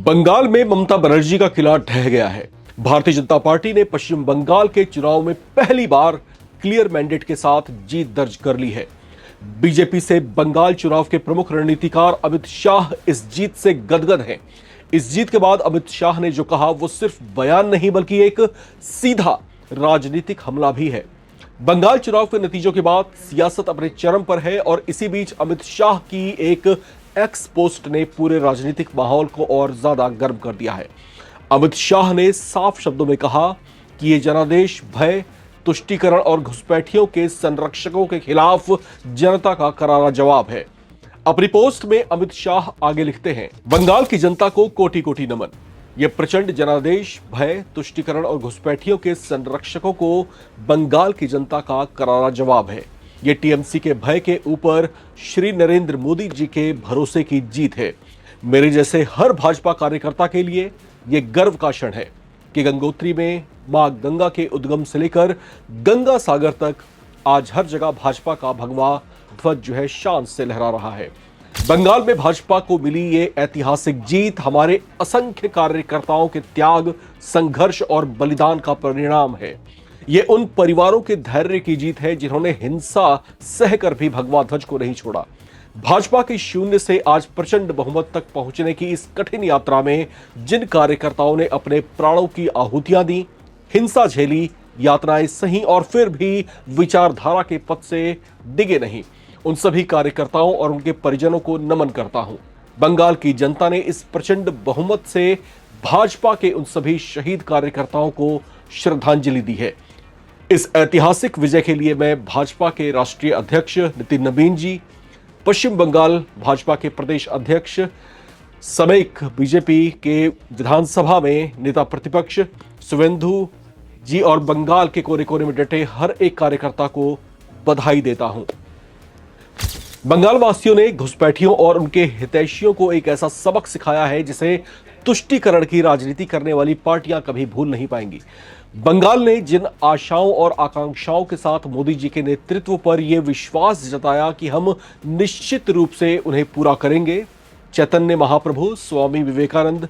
बंगाल में ममता बनर्जी का किला ढह गया है। भारतीय जनता पार्टी ने पश्चिम बंगाल के चुनाव में पहली बार क्लियर मैंडेट के साथ जीत दर्ज कर ली है। बीजेपी से बंगाल चुनाव के प्रमुख रणनीतिकार अमित शाह इस जीत से गदगद हैं। इस जीत के बाद अमित शाह ने जो कहा वो सिर्फ बयान नहीं बल्कि एक सीधा राजनीतिक हमला भी है। बंगाल चुनाव के नतीजों के बाद सियासत अपने चरम पर है और इसी बीच अमित शाह की एक एक्स पोस्ट ने पूरे राजनीतिक माहौल को और ज्यादा गर्म कर दिया है। अमित शाह ने साफ शब्दों में कहा कि ये जनादेश भय, तुष्टीकरण और घुसपैठियों के संरक्षकों के खिलाफ जनता का करारा जवाब है। अपनी पोस्ट में अमित शाह आगे लिखते हैं, बंगाल की जनता को कोटि कोटि नमन। यह प्रचंड जनादेश भय, तुष्टीकरण और घुसपैठियों के संरक्षकों को बंगाल की जनता का करारा जवाब है। ये टीएमसी के भय के ऊपर श्री नरेंद्र मोदी जी के भरोसे की जीत है। मेरे जैसे हर भाजपा कार्यकर्ता के लिए यह गर्व का क्षण है कि गंगोत्री में मां गंगा के उद्गम से लेकर गंगा सागर तक आज हर जगह भाजपा का भगवा ध्वज जो है शान से लहरा रहा है। बंगाल में भाजपा को मिली ये ऐतिहासिक जीत हमारे असंख्य कार्यकर्ताओं के त्याग, संघर्ष और बलिदान का परिणाम है। ये उन परिवारों के धैर्य की जीत है जिन्होंने हिंसा सहकर भी भगवा ध्वज को नहीं छोड़ा। भाजपा की शून्य से आज प्रचंड बहुमत तक पहुंचने की इस कठिन यात्रा में जिन कार्यकर्ताओं ने अपने प्राणों की आहुतियां दी, हिंसा झेली, यातनाएं सही और फिर भी विचारधारा के पथ से डिगे नहीं, उन सभी कार्यकर्ताओं और उनके परिजनों को नमन करता हूं। बंगाल की जनता ने इस प्रचंड बहुमत से भाजपा के उन सभी शहीद कार्यकर्ताओं को श्रद्धांजलि दी है। इस ऐतिहासिक विजय के लिए मैं भाजपा के राष्ट्रीय अध्यक्ष नितिन नबीन जी, पश्चिम बंगाल भाजपा के प्रदेश अध्यक्ष समेत बीजेपी के विधानसभा में नेता प्रतिपक्ष शुवेंदु जी और बंगाल के कोने कोने में डटे हर एक कार्यकर्ता को बधाई देता हूं। बंगाल वासियों ने घुसपैठियों और उनके हितैषियों को एक ऐसा सबक सिखाया है जिसे तुष्टीकरण की राजनीति करने वाली पार्टियां कभी भूल नहीं पाएंगी। बंगाल ने जिन आशाओं और आकांक्षाओं के साथ मोदी जी के नेतृत्व पर यह विश्वास जताया कि हम निश्चित रूप से उन्हें पूरा करेंगे। चैतन्य महाप्रभु, स्वामी विवेकानंद,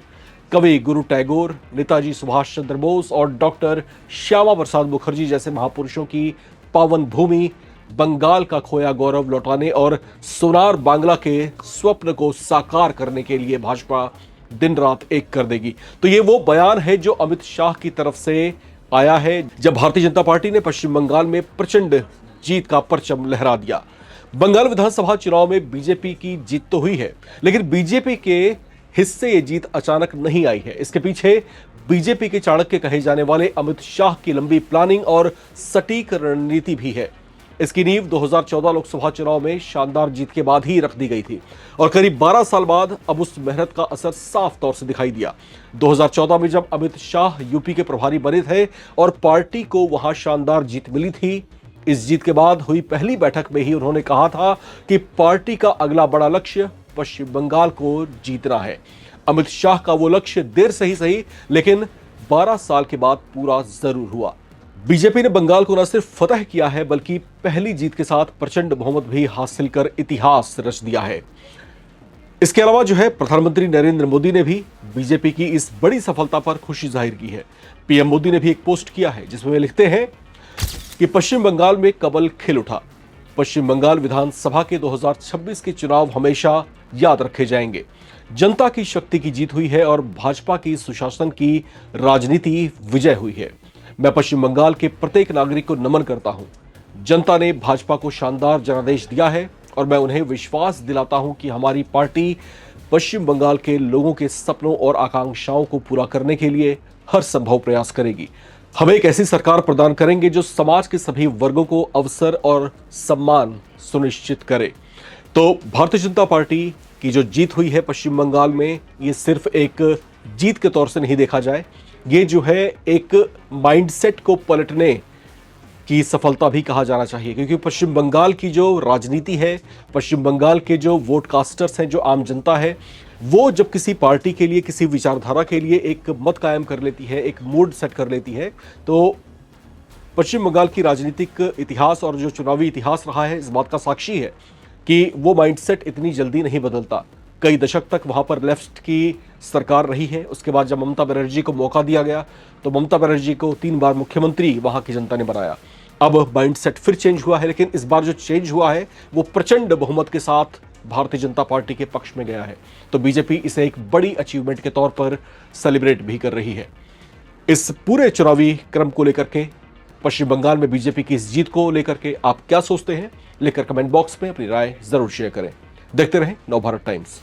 कवि गुरु टैगोर, नेताजी सुभाष चंद्र बोस और डॉक्टर श्यामा प्रसाद मुखर्जी जैसे महापुरुषों की पावन भूमि बंगाल का खोया गौरव लौटाने और सोनार बांग्ला के स्वप्न को साकार करने के लिए भाजपा दिन रात एक कर देगी। तो ये वो बयान है जो अमित शाह की तरफ से आया है जब भारतीय जनता पार्टी ने पश्चिम बंगाल में प्रचंड जीत का परचम लहरा दिया। बंगाल विधानसभा चुनाव में बीजेपी की जीत तो हुई है, लेकिन बीजेपी के हिस्से ये जीत अचानक नहीं आई है। इसके पीछे बीजेपी के चाणक्य कहे जाने वाले अमित शाह की लंबी प्लानिंग और सटीक रणनीति भी है। इसकी नींव 2014 लोकसभा चुनाव में शानदार जीत के बाद ही रख दी गई थी और करीब 12 साल बाद अब उस मेहनत का असर साफ तौर से दिखाई दिया। 2014 में जब अमित शाह यूपी के प्रभारी बने थे और पार्टी को वहां शानदार जीत मिली थी, इस जीत के बाद हुई पहली बैठक में ही उन्होंने कहा था कि पार्टी का अगला बड़ा लक्ष्य पश्चिम बंगाल को जीतना है। अमित शाह का वो लक्ष्य देर से ही सही लेकिन 12 साल के बाद पूरा जरूर हुआ। बीजेपी ने बंगाल को न सिर्फ फतह किया है बल्कि पहली जीत के साथ प्रचंड बहुमत भी हासिल कर इतिहास रच दिया है। इसके अलावा जो है प्रधानमंत्री नरेंद्र मोदी ने भी बीजेपी की इस बड़ी सफलता पर खुशी जाहिर की है। पीएम मोदी ने भी एक पोस्ट किया है जिसमें वे लिखते हैं कि पश्चिम बंगाल में कमल खिल उठा। पश्चिम बंगाल विधानसभा के 2026 के चुनाव हमेशा याद रखे जाएंगे। जनता की शक्ति की जीत हुई है और भाजपा की सुशासन की राजनीति विजय हुई है। मैं पश्चिम बंगाल के प्रत्येक नागरिक को नमन करता हूं। जनता ने भाजपा को शानदार जनादेश दिया है और मैं उन्हें विश्वास दिलाता हूं कि हमारी पार्टी पश्चिम बंगाल के लोगों के सपनों और आकांक्षाओं को पूरा करने के लिए हर संभव प्रयास करेगी। हम एक ऐसी सरकार प्रदान करेंगे जो समाज के सभी वर्गों को अवसर और सम्मान सुनिश्चित करे। तो भारतीय जनता पार्टी की जो जीत हुई है पश्चिम बंगाल में, ये सिर्फ एक जीत के तौर से नहीं देखा जाए, ये जो है एक माइंडसेट को पलटने की सफलता भी कहा जाना चाहिए। क्योंकि पश्चिम बंगाल की जो राजनीति है, पश्चिम बंगाल के जो वोट कास्टर्स हैं, जो आम जनता है, वो जब किसी पार्टी के लिए, किसी विचारधारा के लिए एक मत कायम कर लेती है, एक मूड सेट कर लेती है, तो पश्चिम बंगाल की राजनीतिक इतिहास और जो चुनावी इतिहास रहा है इस बात का साक्षी है कि वो माइंडसेट इतनी जल्दी नहीं बदलता। कई दशक तक वहां पर लेफ्ट की सरकार रही है। उसके बाद जब ममता बनर्जी को मौका दिया गया तो ममता बनर्जी को 3 बार मुख्यमंत्री वहां की जनता ने बनाया। अब माइंडसेट फिर चेंज हुआ है, लेकिन इस बार जो चेंज हुआ है वो प्रचंड बहुमत के साथ भारतीय जनता पार्टी के पक्ष में गया है। तो बीजेपी इसे एक बड़ी अचीवमेंट के तौर पर सेलिब्रेट भी कर रही है। इस पूरे चुनावी क्रम को लेकर के, पश्चिम बंगाल में बीजेपी की इस जीत को लेकर के आप क्या सोचते हैं, लेकर कमेंट बॉक्स में अपनी राय जरूर शेयर करें। देखते रहें नवभारत टाइम्स।